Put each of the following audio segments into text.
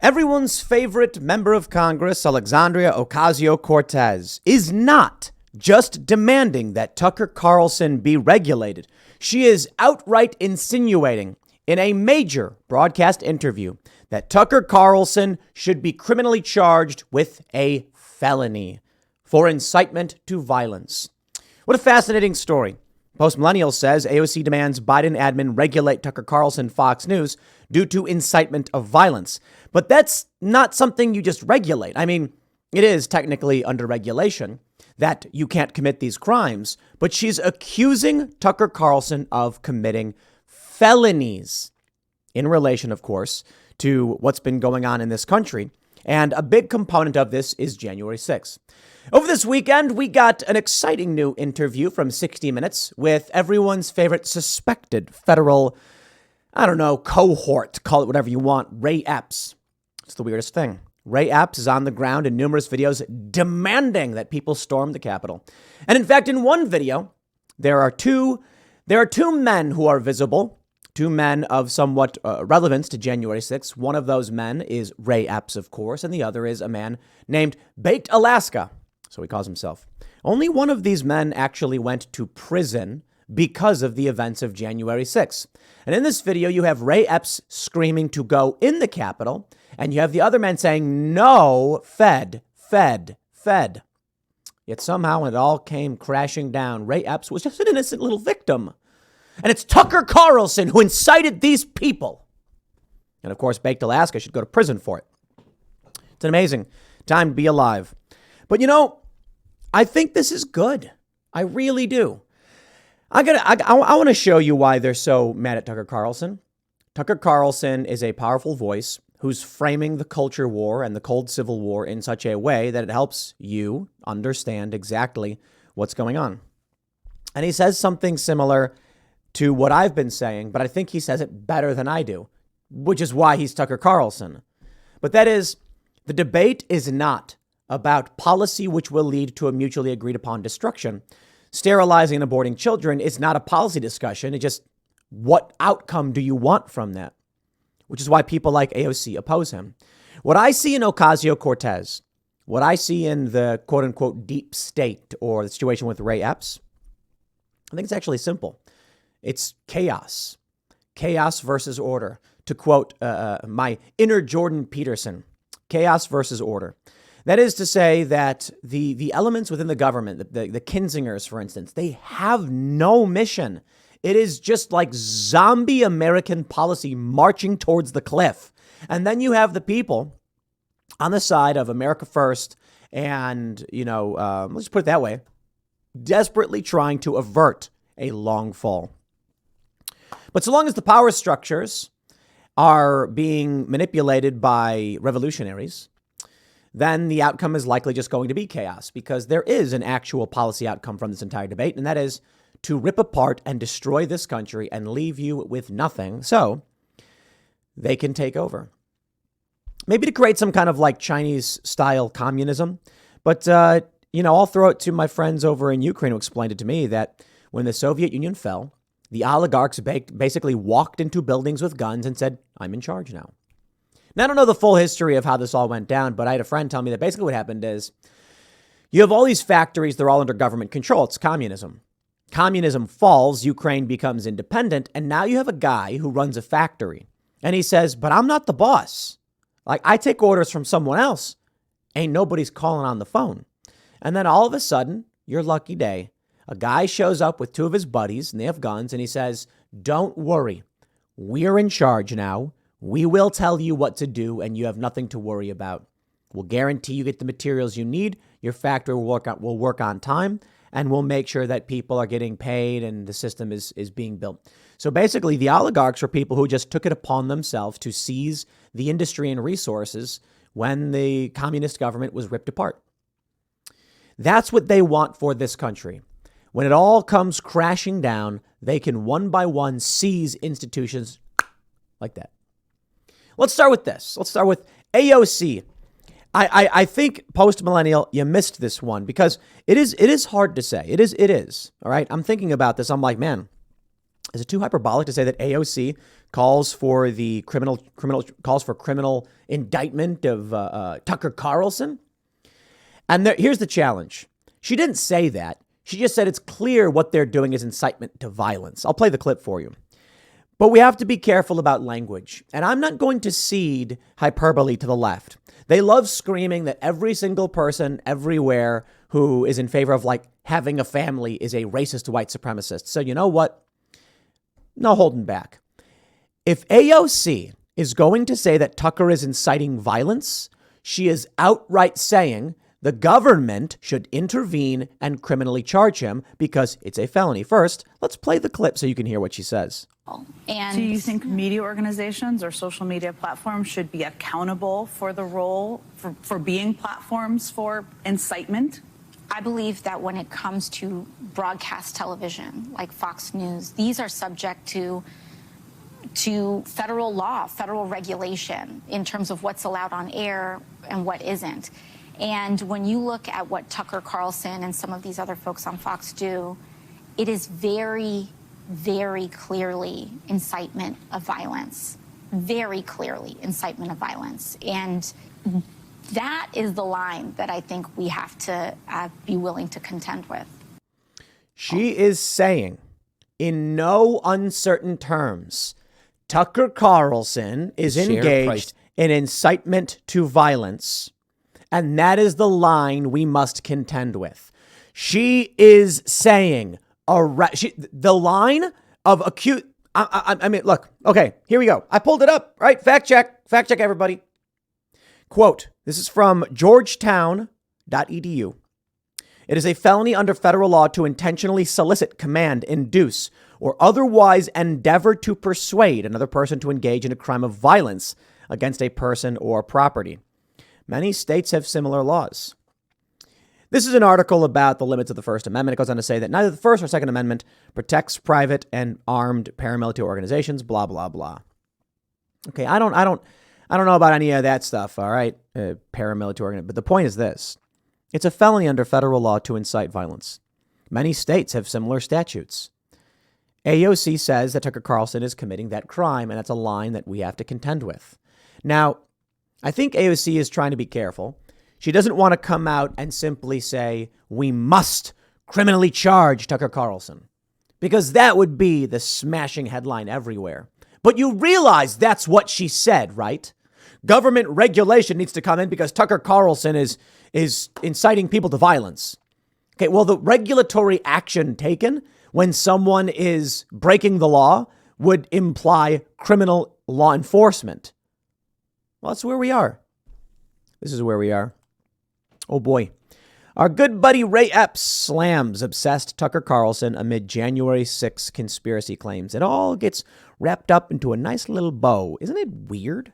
Everyone's favorite member of Congress, Alexandria Ocasio-Cortez, is not just demanding that Tucker Carlson be regulated. She is outright insinuating in a major broadcast interview that Tucker Carlson should be criminally charged with a felony for incitement to violence. What a fascinating story. Post-Millennial says AOC demands Biden admin regulate Tucker Carlson Fox News due to incitement of violence. But that's not something you just regulate. I mean, it is technically under regulation that you can't commit these crimes, but she's accusing Tucker Carlson of committing felonies in relation, of course, to what's been going on in this country. And a big component of this is January 6th. Over this weekend, we got an exciting new interview from 60 Minutes with everyone's favorite suspected federal, cohort, call it whatever you want, Ray Epps. It's the weirdest thing. Ray Epps is on the ground in numerous videos demanding that people storm the Capitol. And in fact, in one video, there are two men who are visible, two men of somewhat relevance to January 6th. One of those men is Ray Epps, of course, and the other is a man named Baked Alaska. So he calls himself. Only one of these men actually went to prison because of the events of January 6th. And in this video, you have Ray Epps screaming to go in the Capitol, and you have the other men saying, no, Fed. Yet somehow, when it all came crashing down, Ray Epps was just an innocent little victim. And it's Tucker Carlson who incited these people. And of course, Baked Alaska should go to prison for it. It's an amazing time to be alive. But I think this is good. I really do. I want to show you why they're so mad at Tucker Carlson. Tucker Carlson is a powerful voice who's framing the culture war and the Cold Civil War in such a way that it helps you understand exactly what's going on. And he says something similar to what I've been saying, but I think he says it better than I do, which is why he's Tucker Carlson. But that is, the debate is not about policy which will lead to a mutually agreed upon destruction. Sterilizing and aborting children is not a policy discussion. It's just, what outcome do you want from that? Which is why people like AOC oppose him. What I see in Ocasio-Cortez, what I see in the quote unquote deep state or the situation with Ray Epps, I think it's actually simple. It's chaos. Chaos versus order. To quote my inner Jordan Peterson, chaos versus order. That is to say that the elements within the government, the Kinsingers, for instance, they have no mission. It is just like zombie American policy marching towards the cliff. And then you have the people on the side of America First and, let's just put it that way, desperately trying to avert a long fall. But so long as the power structures are being manipulated by revolutionaries, then the outcome is likely just going to be chaos, because there is an actual policy outcome from this entire debate, and that is to rip apart and destroy this country and leave you with nothing so they can take over. Maybe to create some kind of like Chinese-style communism. But, I'll throw it to my friends over in Ukraine who explained it to me that when the Soviet Union fell, the oligarchs basically walked into buildings with guns and said, I'm in charge now. Now, I don't know the full history of how this all went down, but I had a friend tell me that basically what happened is you have all these factories. They're all under government control. It's communism. Communism falls. Ukraine becomes independent. And now you have a guy who runs a factory. And he says, but I'm not the boss. Like, I take orders from someone else. Ain't nobody's calling on the phone. And then all of a sudden, your lucky day, a guy shows up with two of his buddies and they have guns. And he says, don't worry. We're in charge now. We will tell you what to do, and you have nothing to worry about. We'll guarantee you get the materials you need. Your factory will work on time, and we'll make sure that people are getting paid and the system is being built. So basically, the oligarchs are people who just took it upon themselves to seize the industry and resources when the communist government was ripped apart. That's what they want for this country. When it all comes crashing down, they can one by one seize institutions like that. Let's start with this. Let's start with AOC. I think post-millennial, you missed this one because it is hard to say. It is. All right. I'm thinking about this. I'm like, man, is it too hyperbolic to say that AOC calls for criminal indictment of Tucker Carlson. And here's the challenge. She didn't say that. She just said it's clear what they're doing is incitement to violence. I'll play the clip for you. But we have to be careful about language. And I'm not going to cede hyperbole to the left. They love screaming that every single person everywhere who is in favor of like having a family is a racist white supremacist. So you know what? No holding back. If AOC is going to say that Tucker is inciting violence, she is outright saying the government should intervene and criminally charge him because it's a felony. First, let's play the clip so you can hear what she says. And do you think media organizations or social media platforms should be accountable for the role for being platforms for incitement? I believe that when it comes to broadcast television like Fox News, these are subject to federal law, federal regulation in terms of what's allowed on air and what isn't. And when you look at what Tucker Carlson and some of these other folks on Fox do, it is very, very clearly incitement of violence. Very clearly incitement of violence. And that is the line that I think we have to be willing to contend with. She is saying, in no uncertain terms, Tucker Carlson is engaged in incitement to violence. And that is the line we must contend with. She is saying the line of acute. I mean, look, okay, here we go. I pulled it up, right? Fact check, everybody. Quote, this is from georgetown.edu. It is a felony under federal law to intentionally solicit, command, induce, or otherwise endeavor to persuade another person to engage in a crime of violence against a person or property. Many states have similar laws. This is an article about the limits of the First Amendment. It goes on to say that neither the First or Second Amendment protects private and armed paramilitary organizations, blah, blah, blah. Okay, I don't know about any of that stuff, all right? Paramilitary organization. But the point is this. It's a felony under federal law to incite violence. Many states have similar statutes. AOC says that Tucker Carlson is committing that crime, and that's a line that we have to contend with. Now, I think AOC is trying to be careful. She doesn't want to come out and simply say, we must criminally charge Tucker Carlson, because that would be the smashing headline everywhere. But you realize that's what she said, right? Government regulation needs to come in because Tucker Carlson is inciting people to violence. Okay, well, the regulatory action taken when someone is breaking the law would imply criminal law enforcement. Well, that's where we are. This is where we are. Oh, boy. Our good buddy Ray Epps slams obsessed Tucker Carlson amid January 6 conspiracy claims. It all gets wrapped up into a nice little bow. Isn't it weird?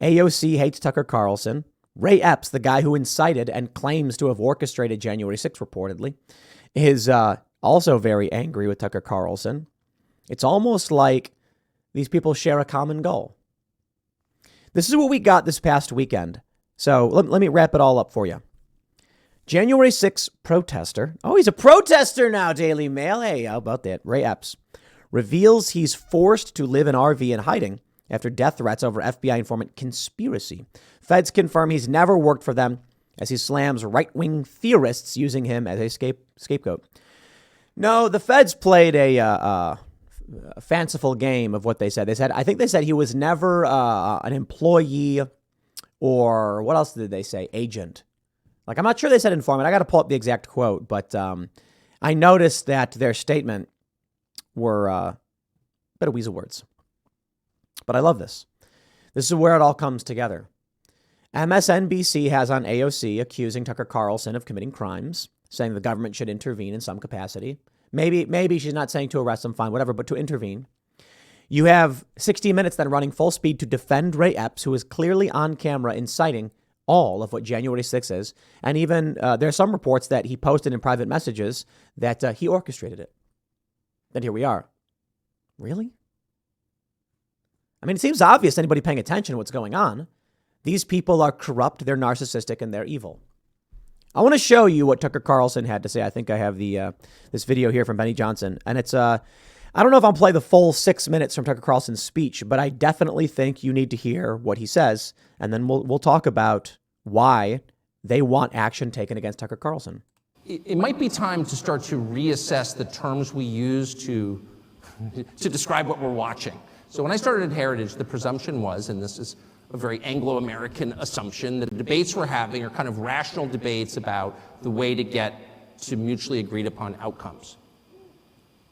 AOC hates Tucker Carlson. Ray Epps, the guy who incited and claims to have orchestrated January 6 reportedly, is also very angry with Tucker Carlson. It's almost like these people share a common goal. This is what we got this past weekend. So let me wrap it all up for you. January 6 protester. Oh, he's a protester now, Daily Mail. Hey, how about that? Ray Epps reveals he's forced to live in RV in hiding after death threats over FBI informant conspiracy. Feds confirm he's never worked for them as he slams right-wing theorists using him as a scapegoat. No, the feds played a fanciful game of what they said. I think they said he was never an employee or what else did they say? Agent. Like, I'm not sure they said informant. I got to pull up the exact quote, but I noticed that their statement were a bit of weasel words. But I love this. This is where it all comes together. MSNBC has on AOC accusing Tucker Carlson of committing crimes, saying the government should intervene in some capacity. Maybe she's not saying to arrest him, fine, whatever, but to intervene. You have 60 Minutes then running full speed to defend Ray Epps, who is clearly on camera inciting all of what January 6 is. And even there are some reports that he posted in private messages that he orchestrated it. Then here we are. Really? I mean, it seems obvious to anybody paying attention to what's going on. These people are corrupt, they're narcissistic, and they're evil. I want to show you what Tucker Carlson had to say. I think I have this video here from Benny Johnson. And it's, I I don't know if I'll play the full 6 minutes from Tucker Carlson's speech, but I definitely think you need to hear what he says, and then we'll talk about why they want action taken against Tucker Carlson. It might be time to start to reassess the terms we use to describe what we're watching. So when I started at Heritage, the presumption was, and this is a very Anglo-American assumption, that the debates we're having are kind of rational debates about the way to get to mutually agreed upon outcomes.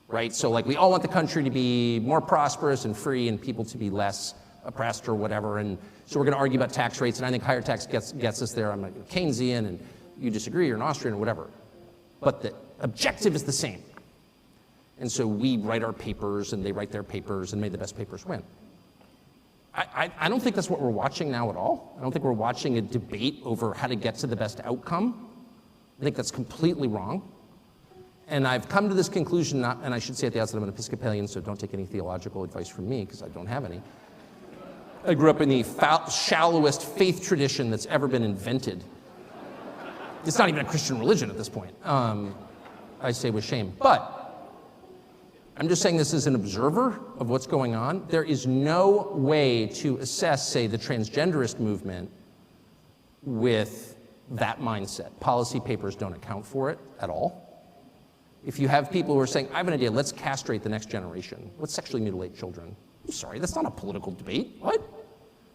Right? So like we all want the country to be more prosperous and free and people to be less oppressed or whatever. And so we're going to argue about tax rates. And I think higher tax gets us there. I'm a Keynesian and you disagree, you're an Austrian or whatever. But the objective is the same. And so we write our papers and they write their papers and may the best papers win. I don't think that's what we're watching now at all. I don't think we're watching a debate over how to get to the best outcome. I think that's completely wrong. And I've come to this conclusion, and I should say at the outset I'm an Episcopalian, so don't take any theological advice from me, because I don't have any. I grew up in the shallowest faith tradition that's ever been invented. It's not even a Christian religion at this point, I say with shame. But I'm just saying this as an observer of what's going on. There is no way to assess, say, the transgenderist movement with that mindset. Policy papers don't account for it at all. If you have people who are saying, I have an idea, let's castrate the next generation. Let's sexually mutilate children. I'm sorry, that's not a political debate. What? It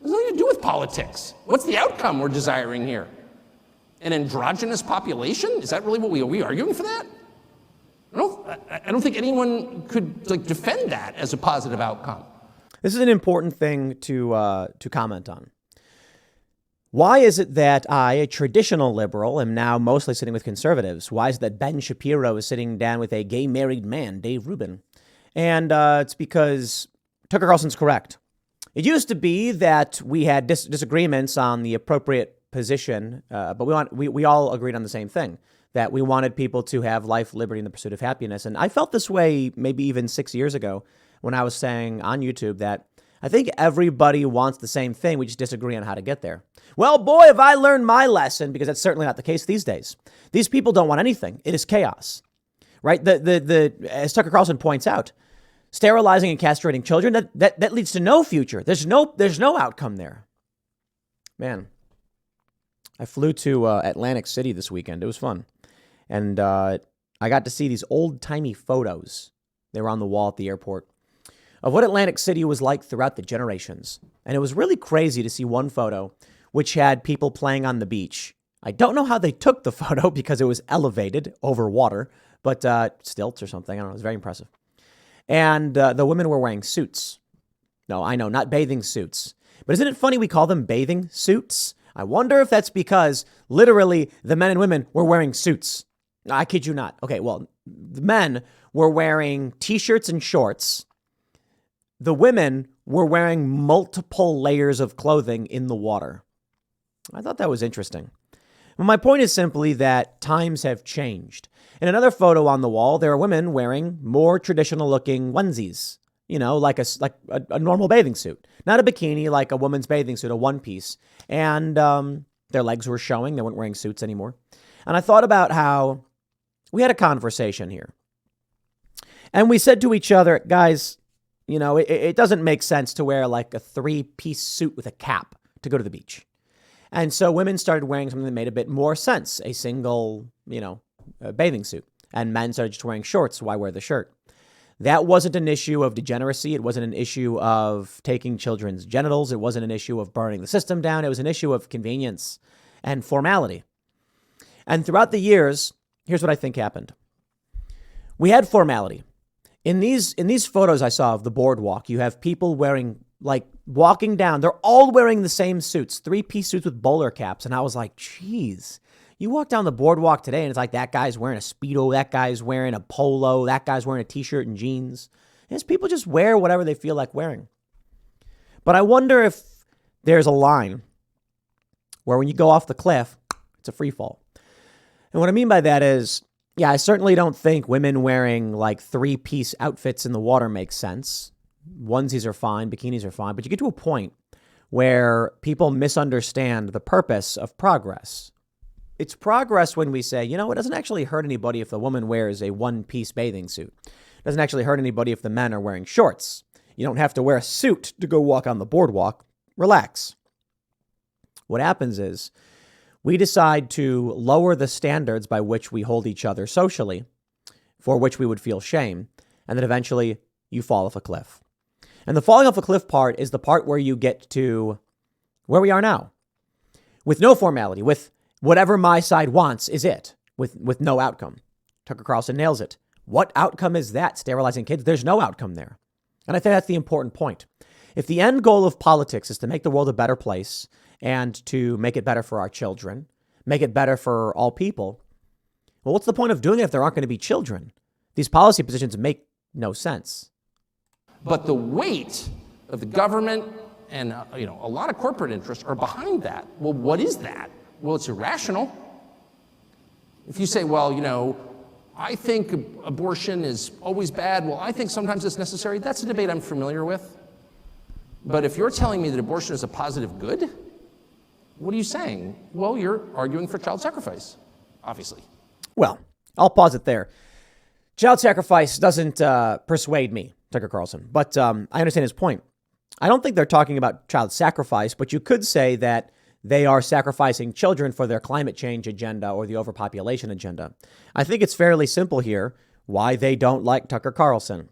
has nothing to do with politics. What's the outcome we're desiring here? An androgynous population? Is that really what are we arguing for that? I don't think anyone could defend that as a positive outcome. This is an important thing to comment on. Why is it that I, a traditional liberal, am now mostly sitting with conservatives? Why is it that Ben Shapiro is sitting down with a gay married man, Dave Rubin? And it's because Tucker Carlson's correct. It used to be that we had disagreements on the appropriate position, but we all agreed on the same thing, that we wanted people to have life, liberty, and the pursuit of happiness. And I felt this way maybe even 6 years ago when I was saying on YouTube that I think everybody wants the same thing. We just disagree on how to get there. Well, boy, have I learned my lesson, because that's certainly not the case these days. These people don't want anything. It is chaos, right? As Tucker Carlson points out, sterilizing and castrating children, that leads to no future. There's no outcome there. Man, I flew to Atlantic City this weekend. It was fun. And I got to see these old-timey photos. They were on the wall at the airport of what Atlantic City was like throughout the generations. And it was really crazy to see one photo which had people playing on the beach. I don't know how they took the photo because it was elevated over water, but stilts or something. I don't know. It was very impressive. And the women were wearing suits. No, I know, not bathing suits. But isn't it funny we call them bathing suits? I wonder if that's because literally the men and women were wearing suits. I kid you not. Okay, well, the men were wearing T-shirts and shorts. The women were wearing multiple layers of clothing in the water. I thought that was interesting. Well, my point is simply that times have changed. In another photo on the wall, there are women wearing more traditional-looking onesies, like a normal bathing suit. Not a bikini, like a woman's bathing suit, a one-piece. And their legs were showing. They weren't wearing suits anymore. And I thought about how we had a conversation here. And we said to each other, guys, it doesn't make sense to wear like a three-piece suit with a cap to go to the beach. And so women started wearing something that made a bit more sense, a single, bathing suit. And men started just wearing shorts. Why wear the shirt? That wasn't an issue of degeneracy. It wasn't an issue of taking children's genitals. It wasn't an issue of burning the system down. It was an issue of convenience and formality. And throughout the years, here's what I think happened. We had formality. In these photos I saw of the boardwalk, you have people wearing, walking down. They're all wearing the same suits, three-piece suits with bowler caps. And I was like, geez, you walk down the boardwalk today and it's like that guy's wearing a Speedo, that guy's wearing a polo, that guy's wearing a T-shirt and jeans. And people just wear whatever they feel like wearing. But I wonder if there's a line where when you go off the cliff, it's a free fall. And what I mean by that is, yeah, I certainly don't think women wearing three-piece outfits in the water makes sense. Onesies are fine, bikinis are fine, but you get to a point where people misunderstand the purpose of progress. It's progress when we say, it doesn't actually hurt anybody if the woman wears a one-piece bathing suit. Doesn't actually hurt anybody if the men are wearing shorts. You don't have to wear a suit to go walk on the boardwalk. Relax. What happens is we decide to lower the standards by which we hold each other socially, for which we would feel shame, and then eventually you fall off a cliff. And the falling off a cliff part is the part where you get to where we are now, with no formality, with whatever my side wants is it, with no outcome. Tucker Carlson nails it. What outcome is that? Sterilizing kids? There's no outcome there. And I think that's the important point. If the end goal of politics is to make the world a better place and to make it better for our children, make it better for all people, well, what's the point of doing it if there aren't going to be children? These policy positions make no sense. But the weight of the government and a lot of corporate interests are behind that. Well, what is that? Well, it's irrational. If you say, well, I think abortion is always bad. Well, I think sometimes it's necessary. That's a debate I'm familiar with. But if you're telling me that abortion is a positive good, what are you saying? Well, you're arguing for child sacrifice, obviously. Well, I'll pause it there. Child sacrifice doesn't persuade me, Tucker Carlson, but I understand his point. I don't think they're talking about child sacrifice, but you could say that they are sacrificing children for their climate change agenda or the overpopulation agenda. I think it's fairly simple here why they don't like Tucker Carlson.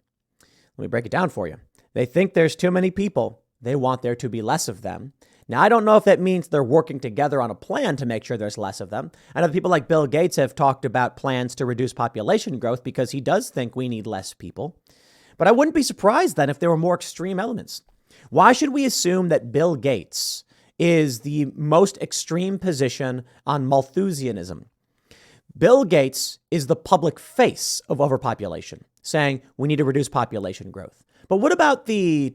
Let me break it down for you. They think there's too many people. They want there to be less of them. Now, I don't know if that means they're working together on a plan to make sure there's less of them. I know people like Bill Gates have talked about plans to reduce population growth because he does think we need less people. But I wouldn't be surprised then if there were more extreme elements. Why should we assume that Bill Gates is the most extreme position on Malthusianism? Bill Gates is the public face of overpopulation, saying we need to reduce population growth. But what about the,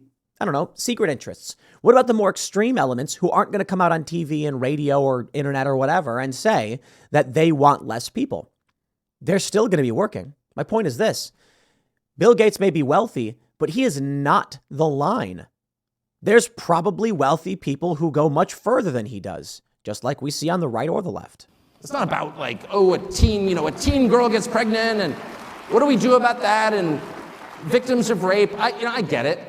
secret interests? What about the more extreme elements who aren't going to come out on TV and radio or internet or whatever and say that they want less people? They're still going to be working. My point is this. Bill Gates may be wealthy, but he is not the line. There's probably wealthy people who go much further than he does, just like we see on the right or the left. It's not about a teen girl gets pregnant and what do we do about that and victims of rape. I get it.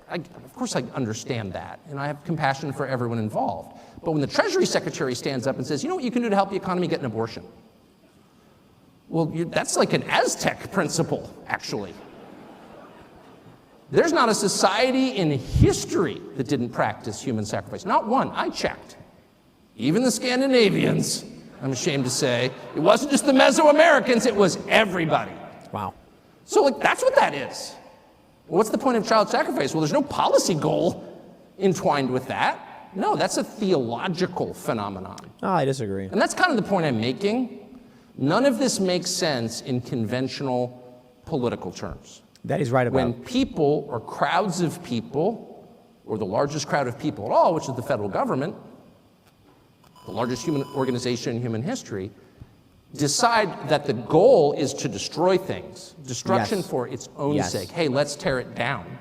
Of course I understand that and I have compassion for everyone involved. But when the Treasury Secretary stands up and says, you know what you can do to help the economy get an abortion? Well, that's like an Aztec principle, actually. There's not a society in history that didn't practice human sacrifice. Not one. I checked. Even the Scandinavians, I'm ashamed to say. It wasn't just the Mesoamericans, it was everybody. Wow. So that's what that is. Well, what's the point of child sacrifice? Well, there's no policy goal entwined with that. No, that's a theological phenomenon. Oh, I disagree. And that's kind of the point I'm making. None of this makes sense in conventional political terms. That he's right about. When people or crowds of people, or the largest crowd of people at all, which is the federal government, the largest human organization in human history, decide that the goal is to destroy things, destruction for its own sake. Hey, let's tear it down.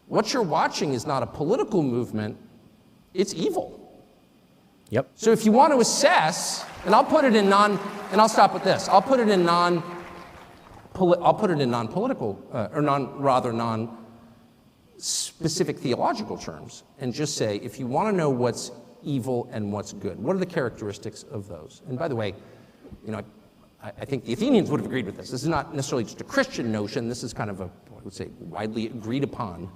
What you're watching is not a political movement, it's evil. Yep. So if you want to assess, and I'll put it in I'll stop with this. I'll put it in non-political, or non-specific theological terms, and just say, if you want to know what's evil and what's good, what are the characteristics of those? And by the way, I think the Athenians would have agreed with this. This is not necessarily just a Christian notion. This is kind of I would say, widely agreed upon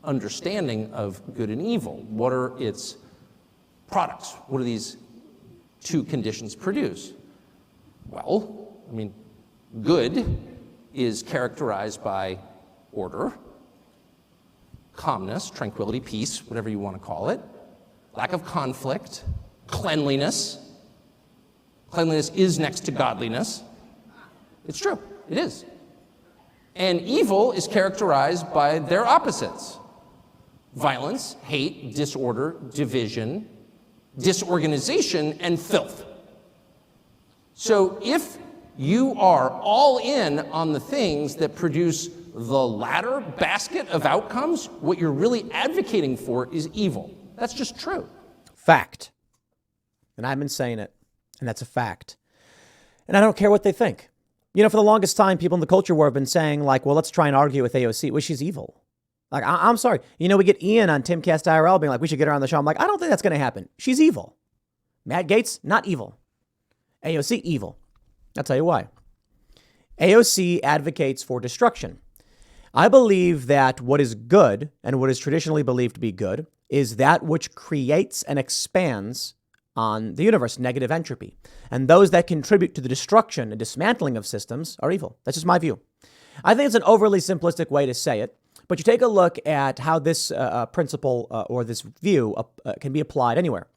understanding of good and evil. What are its products? What do these two conditions produce? Well, good is characterized by order, calmness, tranquility, peace, whatever you want to call it, lack of conflict, cleanliness. Cleanliness is next to godliness. It's true, it is. And evil is characterized by their opposites: violence, hate, disorder, division, disorganization, and filth. So if you are all in on the things that produce the latter basket of outcomes, what you're really advocating for is evil. That's just true. Fact. And I've been saying it, and that's a fact. And I don't care what they think. You know, for the longest time, people in the culture war have been saying, like, well, let's try and argue with AOC. Well, she's evil. Like, I'm sorry. You know, we get Ian on Timcast IRL being like, we should get her on the show. I'm like, I don't think that's going to happen. She's evil. Matt Gaetz, not evil. AOC, evil. I'll tell you why. AOC advocates for destruction. I believe that what is good and what is traditionally believed to be good is that which creates and expands on the universe, negative entropy. And those that contribute to the destruction and dismantling of systems are evil. That's just my view. I think it's an overly simplistic way to say it, but you take a look at how this principle or this view can be applied anywhere.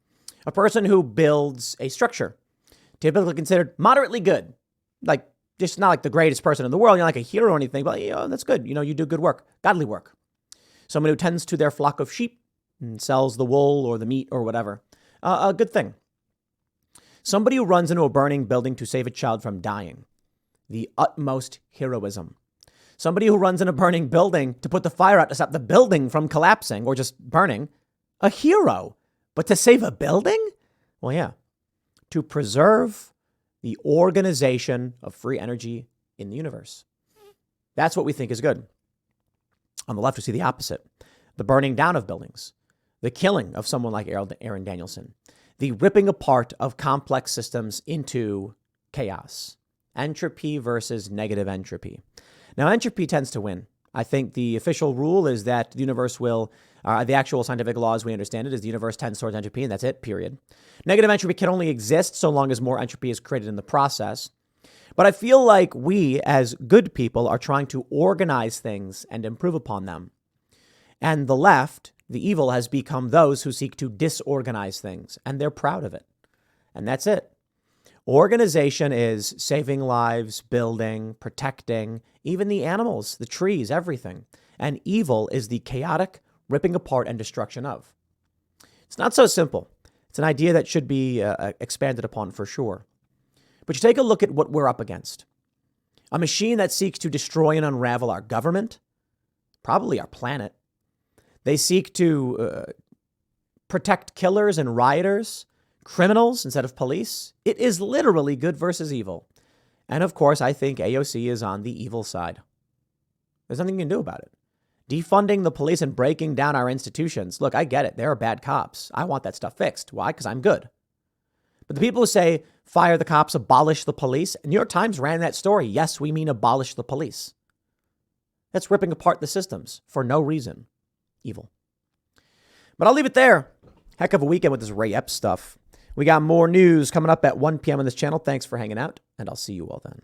A person who builds a structure, typically considered moderately good, like just not like the greatest person in the world, you're not like a hero or anything, but that's good. You know, you do good work, godly work. Someone who tends to their flock of sheep and sells the wool or the meat or whatever. A good thing. Somebody who runs into a burning building to save a child from dying. The utmost heroism. Somebody who runs in a burning building to put the fire out to stop the building from collapsing or just burning. A hero. But to save a building? Well, yeah. To preserve the organization of free energy in the universe. That's what we think is good. On the left, we see the opposite. The burning down of buildings. The killing of someone like Aaron Danielson. The ripping apart of complex systems into chaos. Entropy versus negative entropy. Now, entropy tends to win. I think the official rule is that the universe will, the actual scientific law as we understand it is the universe tends towards entropy, and that's it, period. Negative entropy can only exist so long as more entropy is created in the process. But I feel like we, as good people, are trying to organize things and improve upon them. And the left, the evil, has become those who seek to disorganize things, and they're proud of it. And that's it. Organization is saving lives, building, protecting, even the animals, the trees, everything. And evil is the chaotic ripping apart and destruction of. It's not so simple. It's an idea that should be expanded upon for sure. But you take a look at what we're up against. A machine that seeks to destroy and unravel our government, probably our planet. They seek to protect killers and rioters, criminals instead of police. It is literally good versus evil. And of course, I think AOC is on the evil side. There's nothing you can do about it. Defunding the police and breaking down our institutions. Look, I get it. There are bad cops. I want that stuff fixed. Why? Because I'm good. But the people who say, fire the cops, abolish the police. New York Times ran that story. Yes, we mean abolish the police. That's ripping apart the systems for no reason. Evil. But I'll leave it there. Heck of a weekend with this Ray Epps stuff. We got more news coming up at 1 p.m. on this channel. Thanks for hanging out, and I'll see you all then.